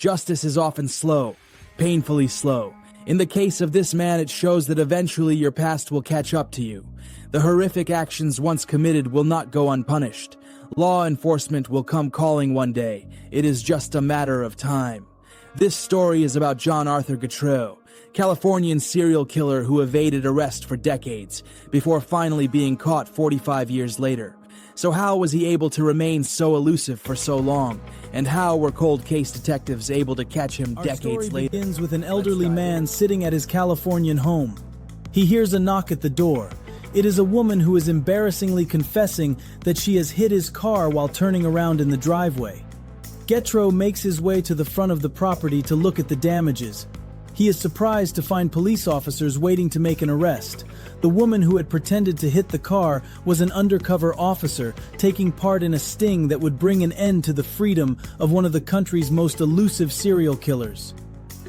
Justice is often slow, painfully slow. In the case of this man, it shows that eventually your past will catch up to you. The horrific actions once committed will not go unpunished. Law enforcement will come calling one day. It is just a matter of time. This story is about John Arthur Getreu, Californian serial killer who evaded arrest for decades, before finally being caught 45 years later. So how was he able to remain so elusive for so long? And how were cold case detectives able to catch him decades later? Our story begins with an elderly man sitting at his Californian home. He hears a knock at the door. It is a woman who is embarrassingly confessing that she has hit his car while turning around in the driveway. Getreu makes his way to the front of the property to look at the damages. He is surprised to find police officers waiting to make an arrest. The woman who had pretended to hit the car was an undercover officer taking part in a sting that would bring an end to the freedom of one of the country's most elusive serial killers.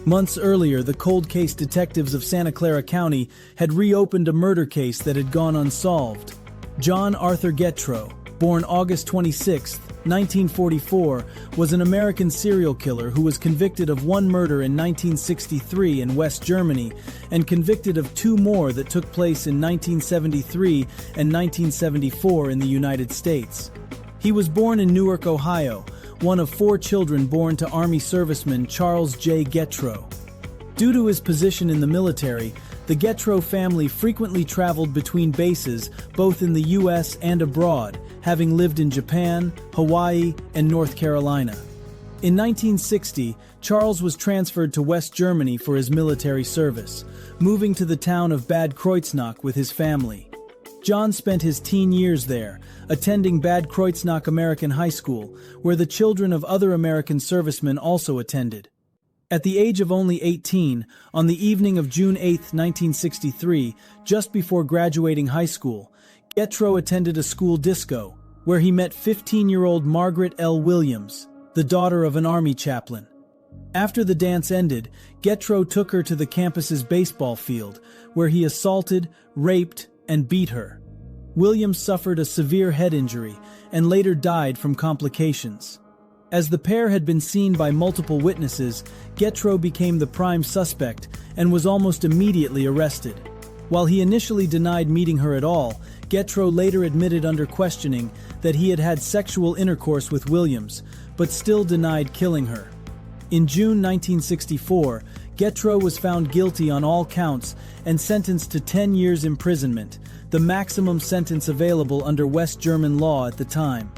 Months earlier, the cold case detectives of Santa Clara County had reopened a murder case that had gone unsolved. John Arthur Getreu, born August 26, 1944, was an American serial killer who was convicted of one murder in 1963 in West Germany and convicted of two more that took place in 1973 and 1974 in the United States. He was born in Newark, Ohio, one of four children born to Army serviceman Charles J. Getreu. Due to his position in the military, the Getreu family frequently traveled between bases, both in the U.S. and abroad, having lived in Japan, Hawaii, and North Carolina. In 1960, Charles was transferred to West Germany for his military service, moving to the town of Bad Kreuznach with his family. John spent his teen years there, attending Bad Kreuznach American High School, where the children of other American servicemen also attended. At the age of only 18, on the evening of June 8, 1963, just before graduating high school, Getreu attended a school disco, where he met 15-year-old Margaret L. Williams, the daughter of an Army chaplain. After the dance ended, Getreu took her to the campus's baseball field, where he assaulted, raped, and beat her. Williams suffered a severe head injury and later died from complications. As the pair had been seen by multiple witnesses, Getreu became the prime suspect and was almost immediately arrested. While he initially denied meeting her at all, Getreu later admitted under questioning that he had had sexual intercourse with Williams, but still denied killing her. In June 1964, Getreu was found guilty on all counts and sentenced to 10 years imprisonment, the maximum sentence available under West German law at the time.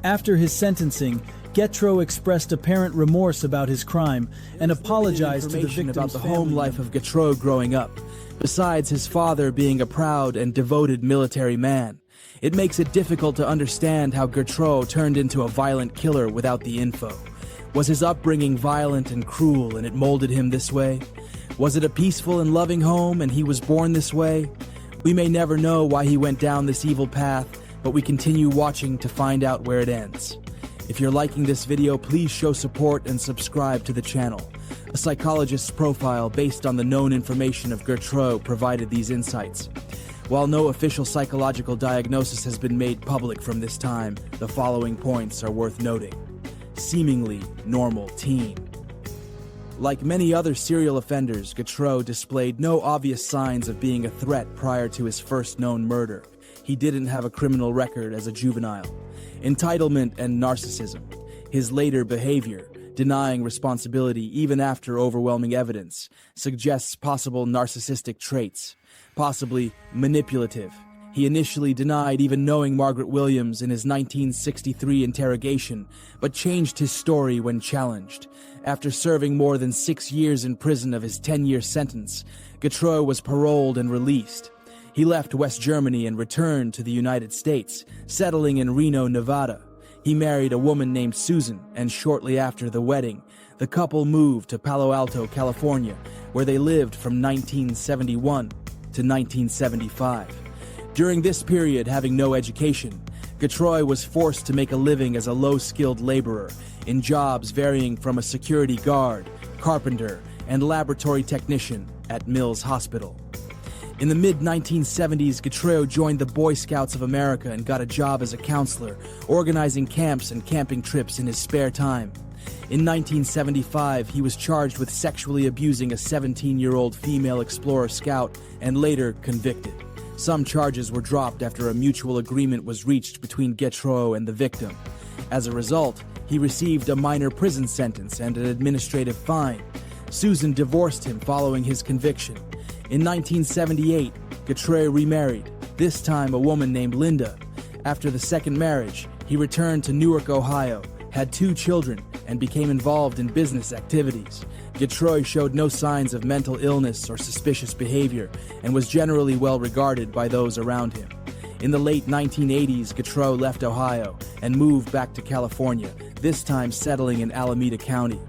After his sentencing, Getreu expressed apparent remorse about his crime and apologized to the victim's about the family. home life of Getreu growing up. Besides his father being a proud and devoted military man, it makes it difficult to understand how Getreu turned into a violent killer without the info. Was his upbringing violent and cruel and it molded him this way? Was it a peaceful and loving home and he was born this way? We may never know why he went down this evil path, but we continue watching to find out where it ends. If you're liking this video, please show support and subscribe to the channel. A psychologist's profile based on the known information of Getreu provided these insights. While no official psychological diagnosis has been made public from this time, the following points are worth noting. Seemingly normal teen. Like many other serial offenders, Getreu displayed no obvious signs of being a threat prior to his first known murder. He didn't have a criminal record as a juvenile. Entitlement and narcissism. His later behavior, denying responsibility even after overwhelming evidence, suggests possible narcissistic traits. Possibly manipulative. He initially denied even knowing Margaret Williams in his 1963 interrogation, but changed his story when challenged. After serving more than 6 years in prison of his 10-year sentence, Getreu was paroled and released. He left West Germany and returned to the United States, settling in Reno, Nevada. He married a woman named Susan, and shortly after the wedding, the couple moved to Palo Alto, California, where they lived from 1971 to 1975. During this period, having no education, Getreu was forced to make a living as a low-skilled laborer in jobs varying from a security guard, carpenter, and laboratory technician at Mills Hospital. In the mid-1970s, Getreu joined the Boy Scouts of America and got a job as a counselor, organizing camps and camping trips in his spare time. In 1975, he was charged with sexually abusing a 17-year-old female explorer scout and later convicted. Some charges were dropped after a mutual agreement was reached between Getreu and the victim. As a result, he received a minor prison sentence and an administrative fine. Susan divorced him following his conviction. In 1978, Getreu remarried, this time a woman named Linda. After the second marriage, he returned to Newark, Ohio, had 2 children, and became involved in business activities. Getreu showed no signs of mental illness or suspicious behavior and was generally well regarded by those around him. In the late 1980s, Getreu left Ohio and moved back to California, this time settling in Alameda County.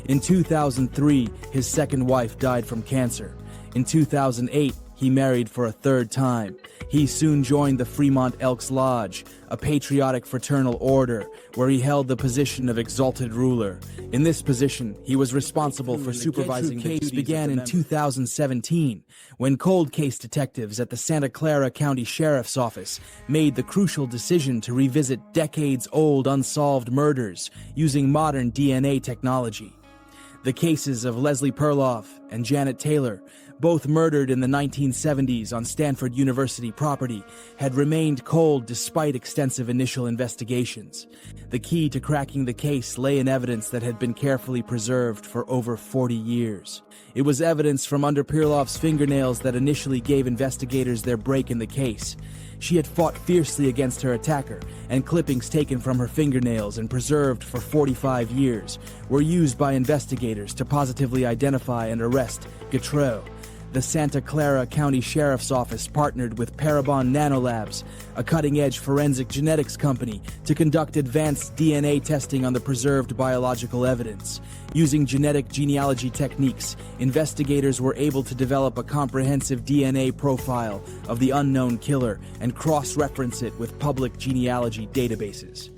In 2003, his second wife died from cancer. In 2008, he married for a third time. He soon joined the Fremont Elks Lodge, a patriotic fraternal order, where he held the position of exalted ruler. In this position, he was responsible for supervising the case. Began in 2017, when cold case detectives at the Santa Clara County Sheriff's Office made the crucial decision to revisit decades-old unsolved murders using modern DNA technology. The cases of Leslie Perloff and Janet Taylor, both murdered in the 1970s on Stanford University property, had remained cold despite extensive initial investigations. The key to cracking the case lay in evidence that had been carefully preserved for over 40 years. It was evidence from under Perloff's fingernails that initially gave investigators their break in the case. She had fought fiercely against her attacker, and clippings taken from her fingernails and preserved for 45 years were used by investigators to positively identify and arrest Getreu. The Santa Clara County Sheriff's Office partnered with Parabon Nanolabs, a cutting-edge forensic genetics company, to conduct advanced DNA testing on the preserved biological evidence. Using genetic genealogy techniques, investigators were able to develop a comprehensive DNA profile of the unknown killer and cross-reference it with public genealogy databases.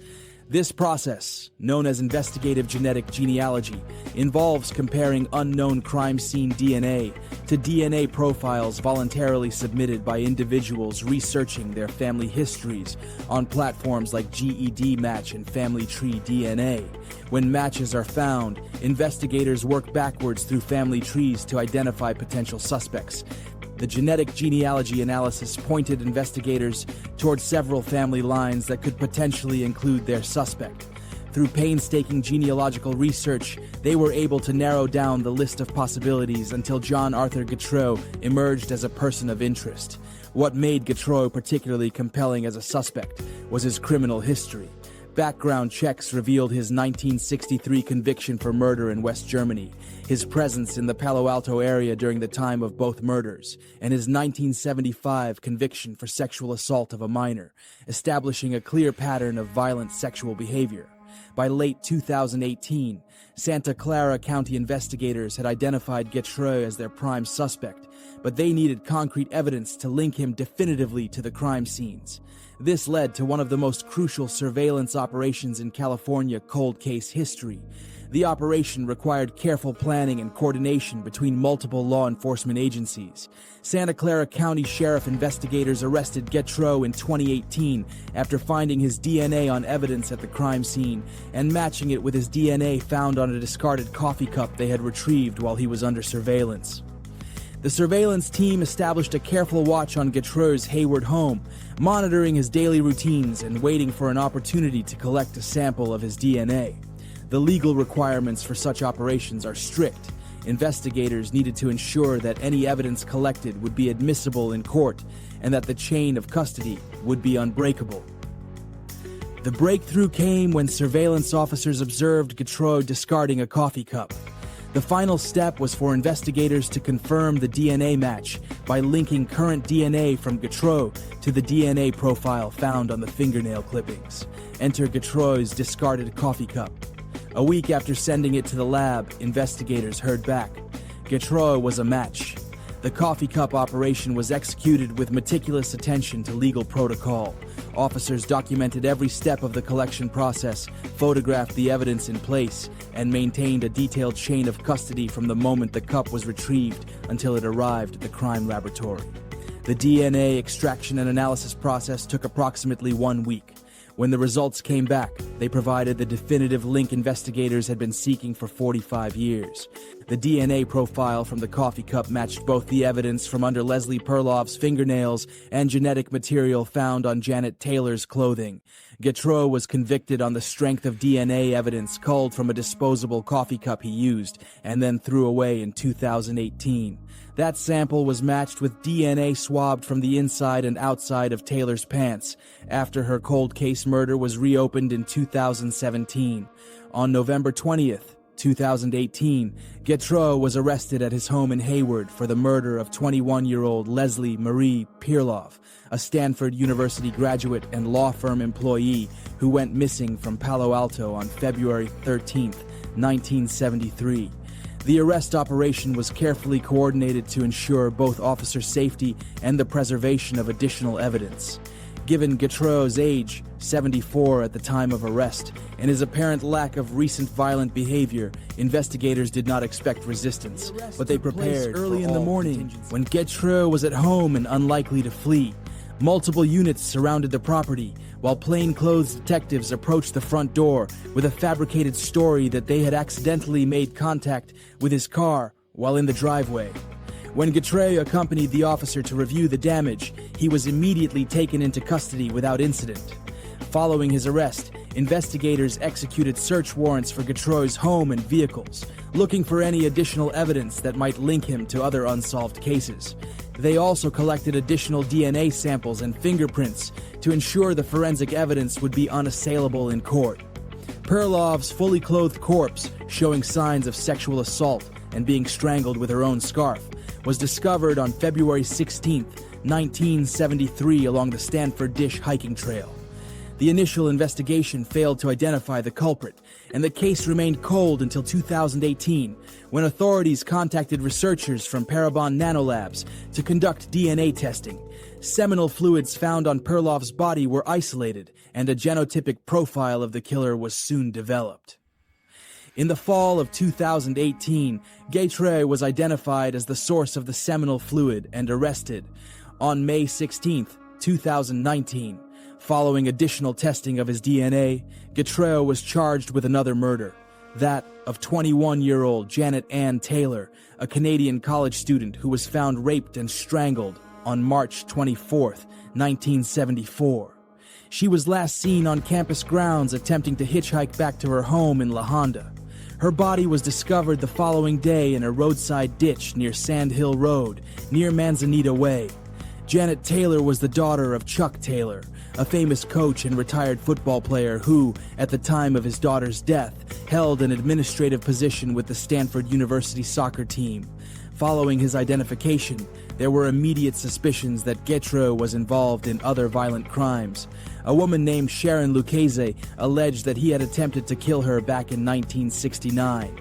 This process, known as investigative genetic genealogy, involves comparing unknown crime scene DNA to DNA profiles voluntarily submitted by individuals researching their family histories on platforms like GED Match and Family Tree DNA. When matches are found, investigators work backwards through family trees to identify potential suspects. The genetic genealogy analysis pointed investigators toward several family lines that could potentially include their suspect. Through painstaking genealogical research, they were able to narrow down the list of possibilities until John Arthur Getreu emerged as a person of interest. What made Getreu particularly compelling as a suspect was his criminal history. Background checks revealed his 1963 conviction for murder in West Germany, his presence in the Palo Alto area during the time of both murders, and his 1975 conviction for sexual assault of a minor, establishing a clear pattern of violent sexual behavior. By late 2018, Santa Clara County investigators had identified Getreu as their prime suspect, but they needed concrete evidence to link him definitively to the crime scenes. This led to one of the most crucial surveillance operations in California cold case history. The operation required careful planning and coordination between multiple law enforcement agencies. Santa Clara County Sheriff investigators arrested Getreu in 2018 after finding his DNA on evidence at the crime scene and matching it with his DNA found on a discarded coffee cup they had retrieved while he was under surveillance. The surveillance team established a careful watch on Getreu's Hayward home, monitoring his daily routines and waiting for an opportunity to collect a sample of his DNA. The legal requirements for such operations are strict. Investigators needed to ensure that any evidence collected would be admissible in court and that the chain of custody would be unbreakable. The breakthrough came when surveillance officers observed Getreu discarding a coffee cup. The final step was for investigators to confirm the DNA match by linking current DNA from Getreu to the DNA profile found on the fingernail clippings. Enter Getreu's discarded coffee cup. A week after sending it to the lab, investigators heard back. Getreu was a match. The coffee cup operation was executed with meticulous attention to legal protocol. Officers documented every step of the collection process, photographed the evidence in place, and maintained a detailed chain of custody from the moment the cup was retrieved until it arrived at the crime laboratory. The DNA extraction and analysis process took approximately 1 week. When the results came back, they provided the definitive link investigators had been seeking for 45 years. The DNA profile from the coffee cup matched both the evidence from under Leslie Perloff's fingernails and genetic material found on Janet Taylor's clothing. Getreu was convicted on the strength of DNA evidence culled from a disposable coffee cup he used and then threw away in 2018. That sample was matched with DNA swabbed from the inside and outside of Taylor's pants after her cold case murder was reopened in 2017. On November 20th, 2018, Getreu was arrested at his home in Hayward for the murder of 21-year-old Leslie Marie Perloff, a Stanford University graduate and law firm employee who went missing from Palo Alto on February 13, 1973. The arrest operation was carefully coordinated to ensure both officer safety and the preservation of additional evidence. Given Getreu's age, 74 at the time of arrest, and his apparent lack of recent violent behavior, investigators did not expect resistance, but they prepared early in the morning when Getreu was at home and unlikely to flee. Multiple units surrounded the property, while plainclothes detectives approached the front door with a fabricated story that they had accidentally made contact with his car while in the driveway. When Getreu accompanied the officer to review the damage, he was immediately taken into custody without incident. Following his arrest, investigators executed search warrants for Getreu's home and vehicles, looking for any additional evidence that might link him to other unsolved cases. They also collected additional DNA samples and fingerprints to ensure the forensic evidence would be unassailable in court. Perloff's fully clothed corpse, showing signs of sexual assault and being strangled with her own scarf, was discovered on February 16, 1973 along the Stanford Dish hiking trail. The initial investigation failed to identify the culprit, and the case remained cold until 2018, when authorities contacted researchers from Parabon Nanolabs to conduct DNA testing. Seminal fluids found on Perloff's body were isolated, and a genotypic profile of the killer was soon developed. In the fall of 2018, Getreu was identified as the source of the seminal fluid and arrested. On May 16, 2019, following additional testing of his DNA, Getreu was charged with another murder, that of 21-year-old Janet Ann Taylor, a Canadian college student who was found raped and strangled on March 24, 1974. She was last seen on campus grounds attempting to hitchhike back to her home in La Honda. Her body was discovered the following day in a roadside ditch near Sand Hill Road, near Manzanita Way. Janet Taylor was the daughter of Chuck Taylor, a famous coach and retired football player who, at the time of his daughter's death, held an administrative position with the Stanford University soccer team. Following his identification, there were immediate suspicions that Getreu was involved in other violent crimes. A woman named Sharon Lucchese alleged that he had attempted to kill her back in 1969.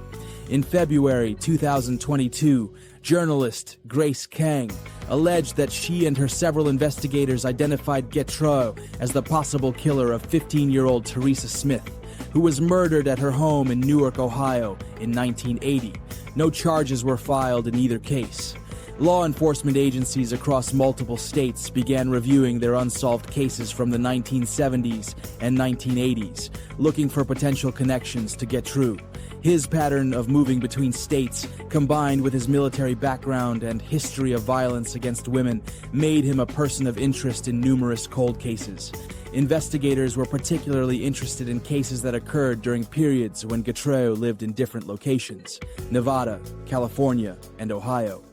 In February 2022, journalist Grace Kang alleged that she and her several investigators identified Getreu as the possible killer of 15-year-old Teresa Smith, who was murdered at her home in Newark, Ohio in 1980. No charges were filed in either case. Law enforcement agencies across multiple states began reviewing their unsolved cases from the 1970s and 1980s, looking for potential connections to Getreu. His pattern of moving between states, combined with his military background and history of violence against women, made him a person of interest in numerous cold cases. Investigators were particularly interested in cases that occurred during periods when Getreu lived in different locations: Nevada, California, and Ohio.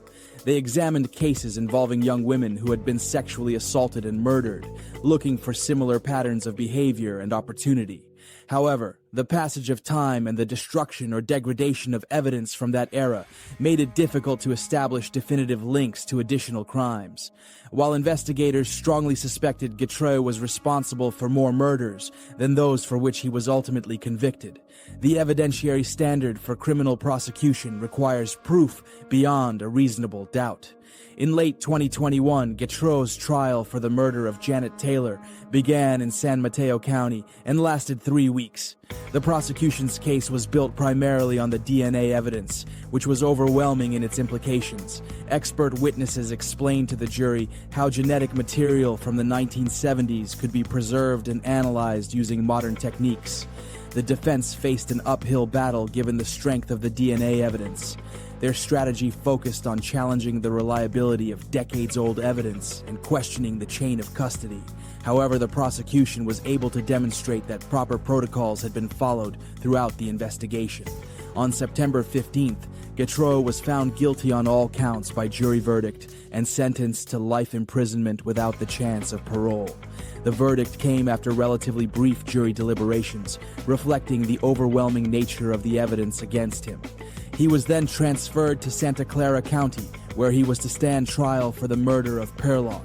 They examined cases involving young women who had been sexually assaulted and murdered, looking for similar patterns of behavior and opportunity. However, the passage of time and the destruction or degradation of evidence from that era made it difficult to establish definitive links to additional crimes. While investigators strongly suspected Getreu was responsible for more murders than those for which he was ultimately convicted, the evidentiary standard for criminal prosecution requires proof beyond a reasonable doubt. In late 2021, Getreu's trial for the murder of Janet Taylor began in San Mateo County and lasted 3 weeks. The prosecution's case was built primarily on the DNA evidence, which was overwhelming in its implications. Expert witnesses explained to the jury how genetic material from the 1970s could be preserved and analyzed using modern techniques. The defense faced an uphill battle given the strength of the DNA evidence. Their strategy focused on challenging the reliability of decades-old evidence and questioning the chain of custody. However, the prosecution was able to demonstrate that proper protocols had been followed throughout the investigation. On September 15th, Getreu was found guilty on all counts by jury verdict and sentenced to life imprisonment without the chance of parole. The verdict came after relatively brief jury deliberations, reflecting the overwhelming nature of the evidence against him. He was then transferred to Santa Clara County, where he was to stand trial for the murder of Perloff.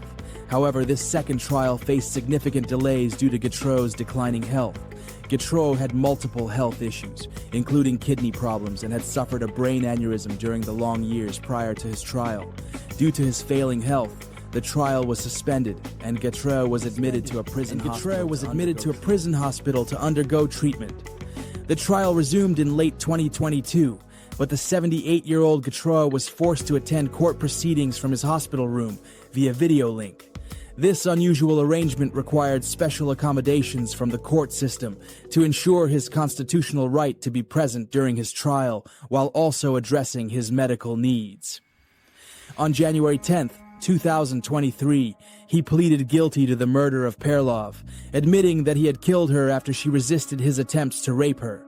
However, this second trial faced significant delays due to Getreu's declining health. Getreu had multiple health issues, including kidney problems, and had suffered a brain aneurysm during the long years prior to his trial. Due to his failing health, the trial was suspended, and Getreu was admitted to a prison hospital to undergo treatment. The trial resumed in late 2022, but the 78-year-old Getreu was forced to attend court proceedings from his hospital room via video link. This unusual arrangement required special accommodations from the court system to ensure his constitutional right to be present during his trial while also addressing his medical needs. On January 10th, 2023, he pleaded guilty to the murder of Perloff, admitting that he had killed her after she resisted his attempts to rape her.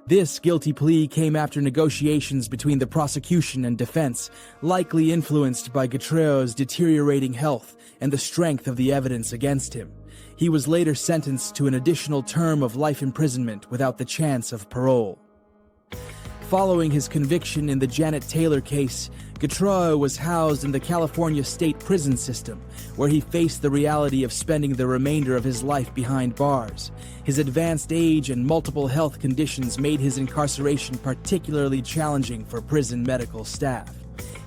This guilty plea came after negotiations between the prosecution and defense, likely influenced by Getreu's deteriorating health and the strength of the evidence against him. He was later sentenced to an additional term of life imprisonment without the chance of parole. Following his conviction in the Janet Taylor case, Getreu was housed in the California state prison system, where he faced the reality of spending the remainder of his life behind bars. His advanced age and multiple health conditions made his incarceration particularly challenging for prison medical staff.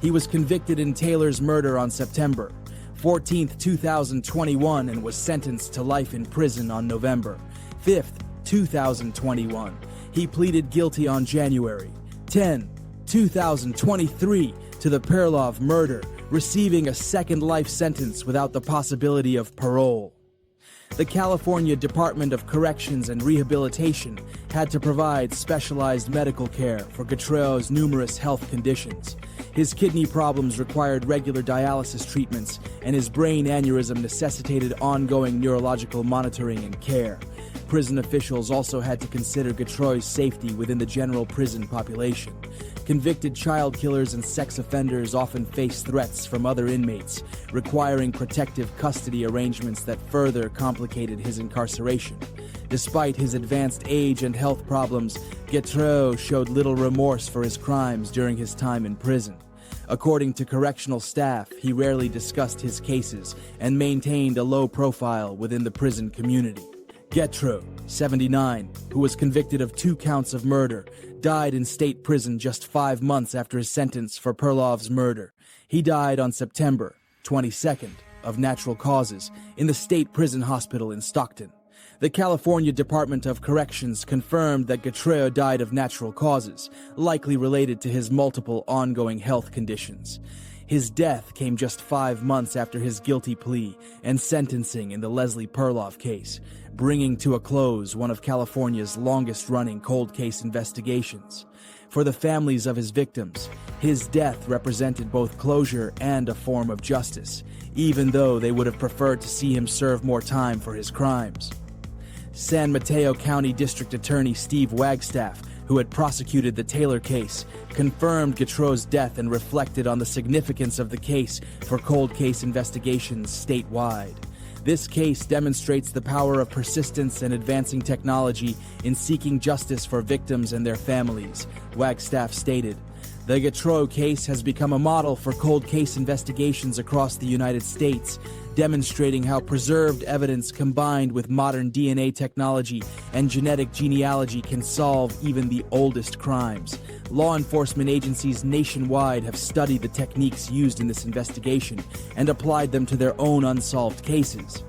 He was convicted in Taylor's murder on September 14, 2021, and was sentenced to life in prison on November 5, 2021. He pleaded guilty on January 10, 2023 to the Perloff murder, receiving a second life sentence without the possibility of parole. The California Department of Corrections and Rehabilitation had to provide specialized medical care for Getreu's numerous health conditions. His kidney problems required regular dialysis treatments, and his brain aneurysm necessitated ongoing neurological monitoring and care. Prison officials also had to consider Getreu's safety within the general prison population. Convicted child killers and sex offenders often face threats from other inmates, requiring protective custody arrangements that further complicated his incarceration. Despite his advanced age and health problems, Getreu showed little remorse for his crimes during his time in prison. According to correctional staff, he rarely discussed his cases and maintained a low profile within the prison community. Getreu, 79, who was convicted of 2 counts of murder, died in state prison just 5 months after his sentence for Perloff's murder. He died on September 22nd of natural causes in the state prison hospital in Stockton. The California Department of Corrections confirmed that Getreu died of natural causes, likely related to his multiple ongoing health conditions. His death came just 5 months after his guilty plea and sentencing in the Leslie Perloff case, bringing to a close one of California's longest-running cold case investigations. For the families of his victims, his death represented both closure and a form of justice, even though they would have preferred to see him serve more time for his crimes. San Mateo County District Attorney Steve Wagstaff, who had prosecuted the Taylor case, confirmed Getreu's death and reflected on the significance of the case for cold case investigations statewide. This case demonstrates the power of persistence and advancing technology in seeking justice for victims and their families, Wagstaff stated. The Getreu case has become a model for cold case investigations across the United States, demonstrating how preserved evidence combined with modern DNA technology and genetic genealogy can solve even the oldest crimes. Law enforcement agencies nationwide have studied the techniques used in this investigation and applied them to their own unsolved cases.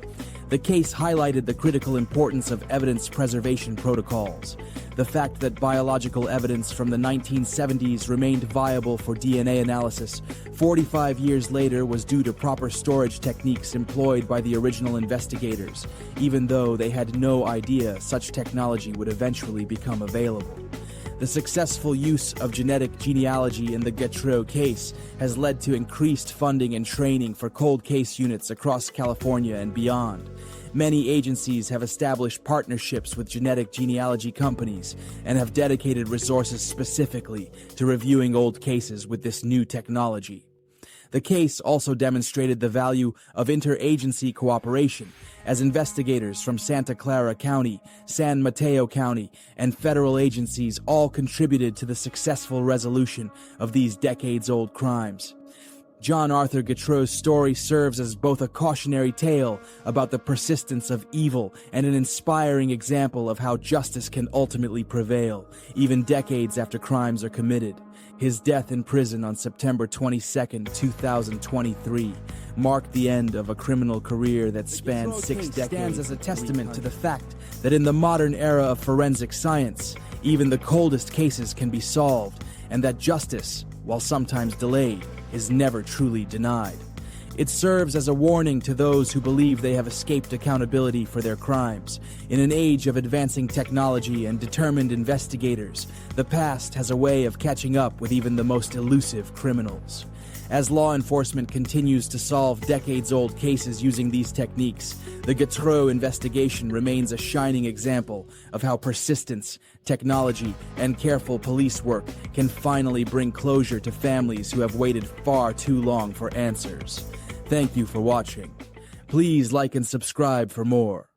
The case highlighted the critical importance of evidence preservation protocols. The fact that biological evidence from the 1970s remained viable for DNA analysis 45 years later was due to proper storage techniques employed by the original investigators, even though they had no idea such technology would eventually become available. The successful use of genetic genealogy in the Getreu case has led to increased funding and training for cold case units across California and beyond. Many agencies have established partnerships with genetic genealogy companies and have dedicated resources specifically to reviewing old cases with this new technology. The case also demonstrated the value of interagency cooperation, as investigators from Santa Clara County, San Mateo County, and federal agencies all contributed to the successful resolution of these decades-old crimes. John Arthur Getreu's story serves as both a cautionary tale about the persistence of evil and an inspiring example of how justice can ultimately prevail, even decades after crimes are committed. His death in prison on September 22, 2023, marked the end of a criminal career that spanned 6 decades. Stands as a testament to the fact that in the modern era of forensic science, even the coldest cases can be solved, and that justice, while sometimes delayed, is never truly denied. It serves as a warning to those who believe they have escaped accountability for their crimes. In an age of advancing technology and determined investigators, the past has a way of catching up with even the most elusive criminals. As law enforcement continues to solve decades-old cases using these techniques, the Getreu investigation remains a shining example of how persistence, technology, and careful police work can finally bring closure to families who have waited far too long for answers. Thank you for watching. Please like and subscribe for more.